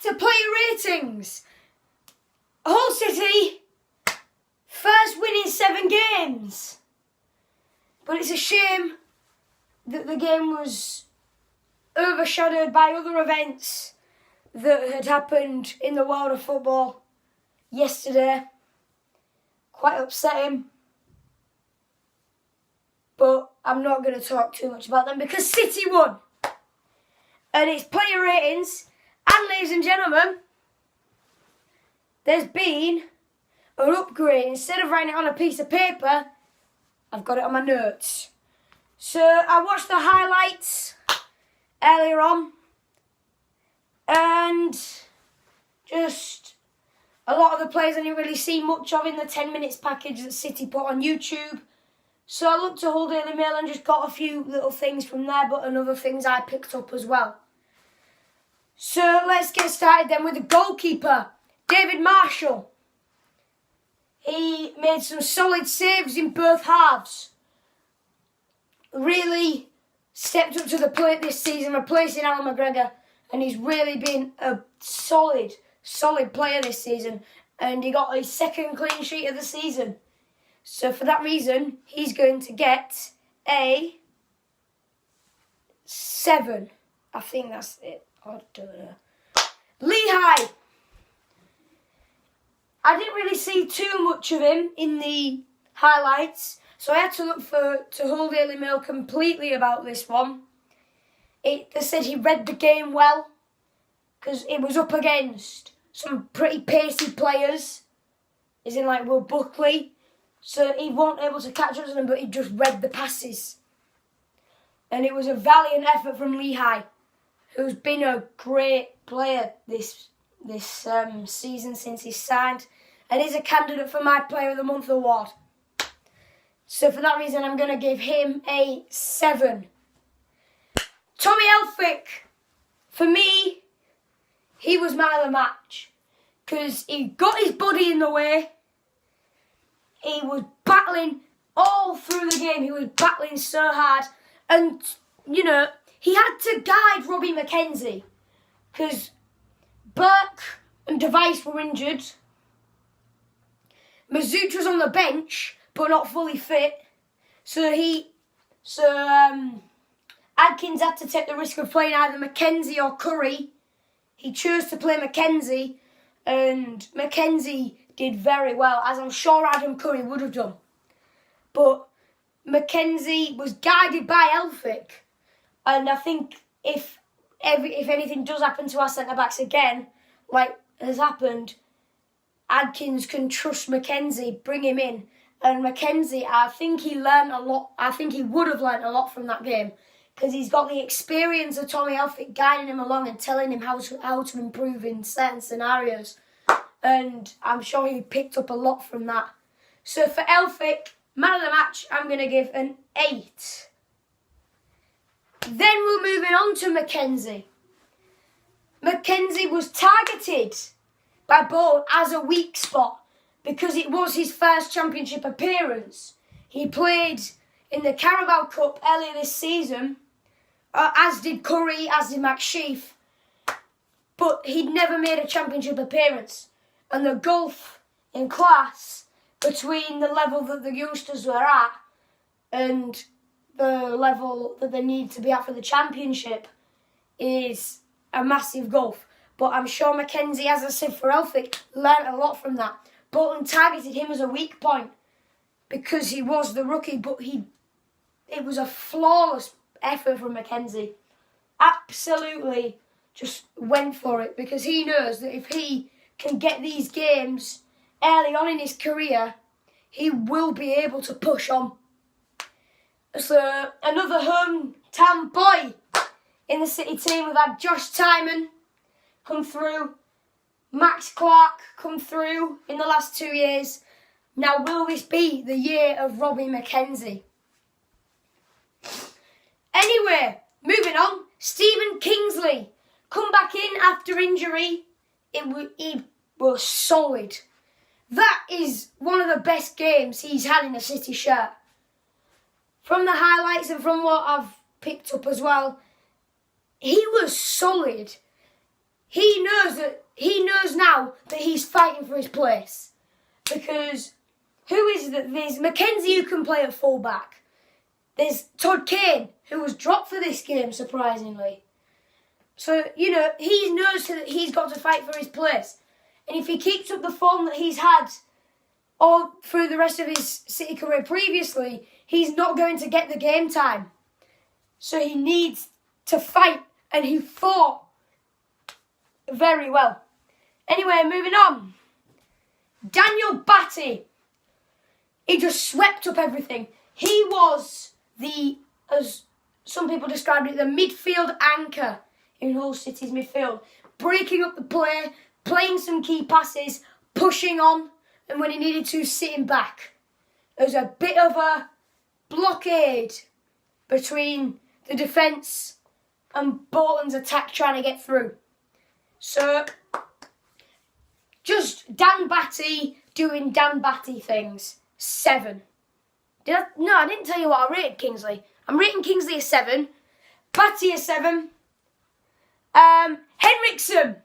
to player ratings. Hull City, first win in 7 games. But it's a shame that the game was overshadowed by other events that had happened in the world of football yesterday. Quite upsetting. But I'm not going to talk too much about them because City won. And it's player ratings. And ladies and gentlemen, there's been an upgrade. Instead of writing it on a piece of paper, I've got it on my notes. So I watched the highlights earlier on. And just a lot of the players I didn't really see much of in the 10 minutes package that City put on YouTube. So I looked at Hull Daily Mail and just got a few little things from there, but other things I picked up as well. So let's get started then with the goalkeeper, David Marshall. He made some solid saves in both halves. Really stepped up to the plate this season, replacing Alan McGregor. And he's really been a solid player this season. And he got his 2nd clean sheet of the season. So for that reason, he's going to get a 7. I think that's it. I don't know. Lehigh. I didn't really see too much of him in the highlights. So I had to look to Hull Daily Mail completely about this one. They said he read the game well. Because it was up against some pretty pacey players. As in like Will Buckley. So he wasn't able to catch up to them, but he just read the passes. And it was a valiant effort from Lehigh, who's been a great player this season since he signed, and is a candidate for my Player of the Month award. So for that reason, I'm going to give him a 7. Tommy Elphick, for me, he was man of the match. Because he got his body in the way. He was battling all through the game. He was battling so hard. And, you know, he had to guide Robbie McKenzie. Because Burke and Device were injured. Mazout was on the bench, but not fully fit. So Adkins had to take the risk of playing either McKenzie or Curry. He chose to play McKenzie. And McKenzie did very well, as I'm sure Adam Curry would have done. But McKenzie was guided by Elphick. And I think if anything does happen to our centre-backs again, like has happened, Adkins can trust McKenzie, bring him in. And McKenzie, I think he learned a lot. I think he would have learned a lot from that game. Because he's got the experience of Tommy Elphick guiding him along and telling him how to improve in certain scenarios. And I'm sure he picked up a lot from that. So for Elphick, man of the match, I'm going to give an 8. Then we're moving on to McKenzie. McKenzie was targeted by Bolton as a weak spot because it was his first championship appearance. He played in the Carabao Cup earlier this season, as did Curry, as did McSheaf. But he'd never made a championship appearance. And the gulf in class between the level that the youngsters were at and the level that they need to be at for the championship is a massive gulf. But I'm sure McKenzie, as I said for Elphick, learnt a lot from that. Bolton targeted him as a weak point because he was the rookie, but it was a flawless effort from McKenzie. Absolutely just went for it because he knows that if he can get these games early on in his career, he will be able to push on. So another hometown boy in the City team. We've had Josh Tymon come through, Max Clark come through in the last 2 years. Now will this be the year of Robbie McKenzie? Anyway, moving on, Stephen Kingsley come back in after injury. He was solid. That is one of the best games he's had in a City shirt. From the highlights and from what I've picked up as well, he was solid. he knows now that he's fighting for his place. Because who is that? There's Mackenzie who can play at fullback. There's Todd Kane, who was dropped for this game, surprisingly. So, he knows that he's got to fight for his place. And if he keeps up the form that he's had all through the rest of his City career previously, he's not going to get the game time. So he needs to fight, and he fought very well. Anyway, moving on. Daniel Batty. He just swept up everything. He was as some people described it, the midfield anchor in Hull City's midfield. Breaking up the play, playing some key passes, pushing on, and when he needed to, sitting back. There was a bit of a blockade between the defence and Bolton's attack trying to get through. So, just Dan Batty doing Dan Batty things. 7. No, I didn't tell you what I rated Kingsley. I'm rating Kingsley a 7. Batty a 7. Henriksen.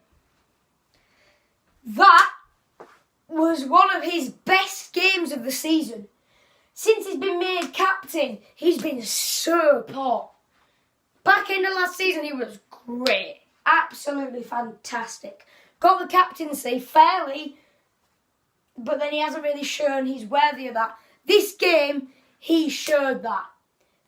That was one of his best games of the season. Since he's been made captain, he's been so poor. Back end of last season, he was great. Absolutely fantastic. Got the captaincy fairly, but then he hasn't really shown he's worthy of that. This game, he showed that.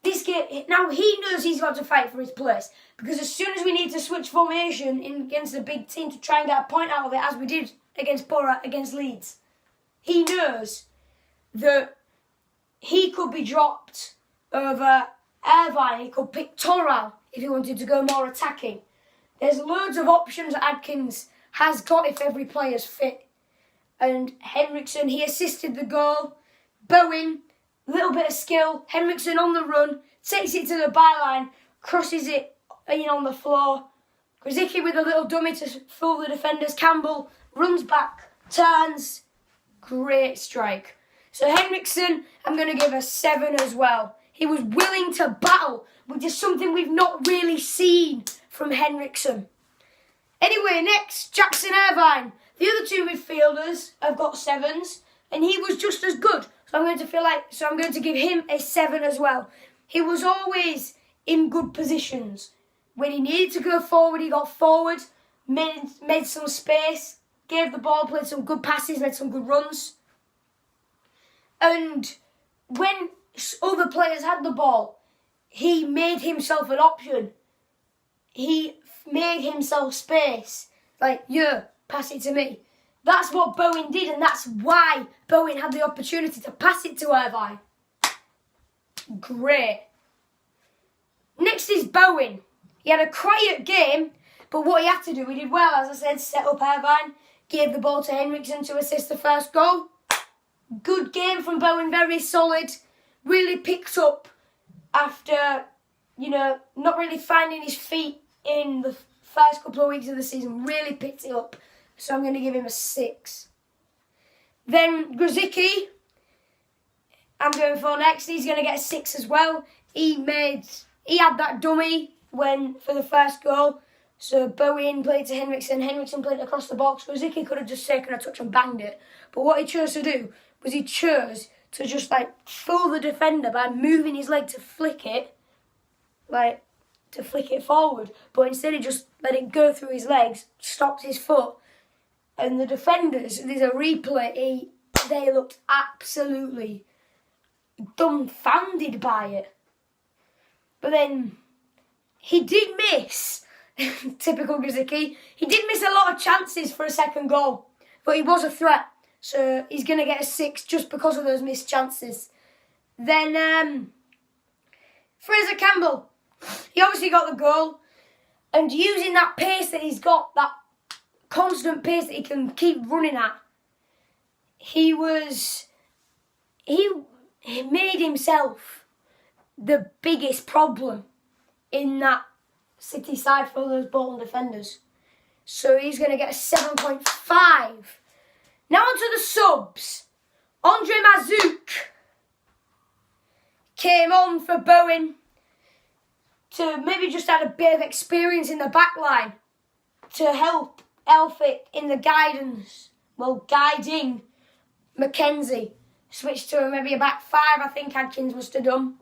This game, now he knows he's got to fight for his place, because as soon as we need to switch formation against a big team to try and get a point out of it, as we did against Borough, against Leeds, he knows that he could be dropped over Irvine. He could pick Toral if he wanted to go more attacking. There's loads of options Adkins has got if every player's fit. And Henriksen, he assisted the goal. Bowen, little bit of skill. Henriksen on the run, takes it to the byline, crosses it on the floor. Grzycki with a little dummy to fool the defenders. Campbell runs back, turns. Great strike. So Henriksen, I'm going to give a 7 as well. He was willing to battle, which is something we've not really seen from Henriksen. Anyway, next, Jackson Irvine. The other two midfielders have got 7s, and he was just as good. So I'm going to give him a 7 as well. He was always in good positions. When he needed to go forward, he got forward, made some space, gave the ball, played some good passes, made some good runs. And when other players had the ball, he made himself an option. He made himself space. Like, pass it to me. That's what Bowen did, and that's why Bowen had the opportunity to pass it to Irvine. Great. Next is Bowen. He had a quiet game, but what he had to do, he did well, as I said, set up Irvine, gave the ball to Henriksen to assist the first goal. Good game from Bowen, very solid. Really picked up after, not really finding his feet in the first couple of weeks of the season. Really picked it up. So I'm going to give him a 6. Then Grzycki, I'm going for next. He's going to get a 6 as well. He had that dummy for the first goal. So Bowen played to Henriksen. Henriksen played across the box. Grzycki could have just taken a touch and banged it. But what he chose to do was he chose to just fool the defender by moving his leg to flick it, forward. But instead he just let it go through his legs, stopped his foot. And the defenders, there's a replay, they looked absolutely dumbfounded by it. But then he did miss, typical Grzycki, he did miss a lot of chances for a second goal. But he was a threat. So he's going to get a 6 just because of those missed chances. Then Fraser Campbell. He obviously got the goal. And using that pace that he's got, that constant pace that he can keep running at, he made himself the biggest problem in that City side for those Bolton defenders. So he's going to get a 7.5. Now on to the subs. Andre Mazouk came on for Bowen to maybe just add a bit of experience in the back line. to help Elphick in the guiding Mackenzie. Switched to maybe a back five, I think Adkins must have done.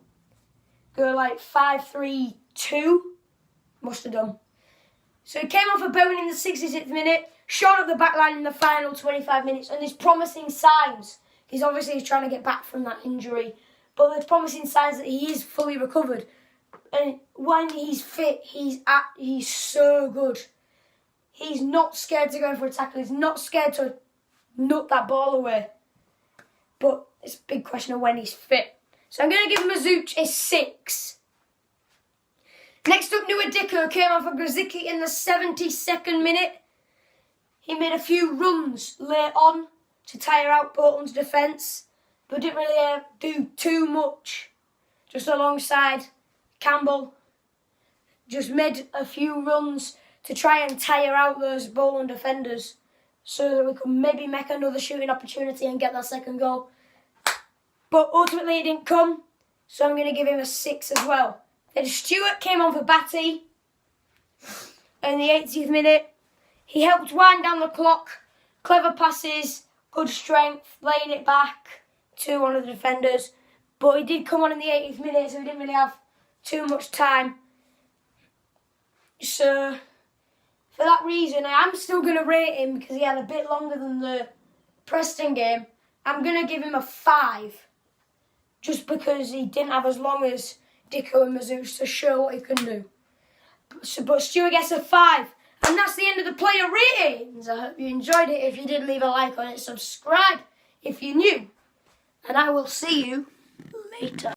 Go like 5-3-2, must have done. So he came off a Bolton in the 66th minute, shot up the back line in the final 25 minutes, and there's promising signs. He's obviously trying to get back from that injury, but there's promising signs that he is fully recovered. And when he's fit, he's so good. He's not scared to go for a tackle. He's not scared to nut that ball away. But it's a big question of when he's fit. So I'm going to give Mazuch a 6. Next up, Nuadiko came on for Grzycki in the 72nd minute. He made a few runs late on to tire out Bolton's defence, but didn't really do too much. Just alongside Campbell, just made a few runs to try and tire out those Bolton defenders so that we could maybe make another shooting opportunity and get that second goal. But ultimately it didn't come, so I'm going to give him a 6 as well. Then Stewart came on for Batty in the 80th minute. He helped wind down the clock. Clever passes, good strength, laying it back to one of the defenders. But he did come on in the 80th minute, so he didn't really have too much time. So, for that reason, I am still going to rate him because he had a bit longer than the Preston game. I'm going to give him a 5. Just because he didn't have as long as Dicko and Mazuch to show what he can do. But Stewart gets a 5. And that's the end of the player ratings. I hope you enjoyed it. If you did, leave a like on it. Subscribe if you're new. And I will see you later.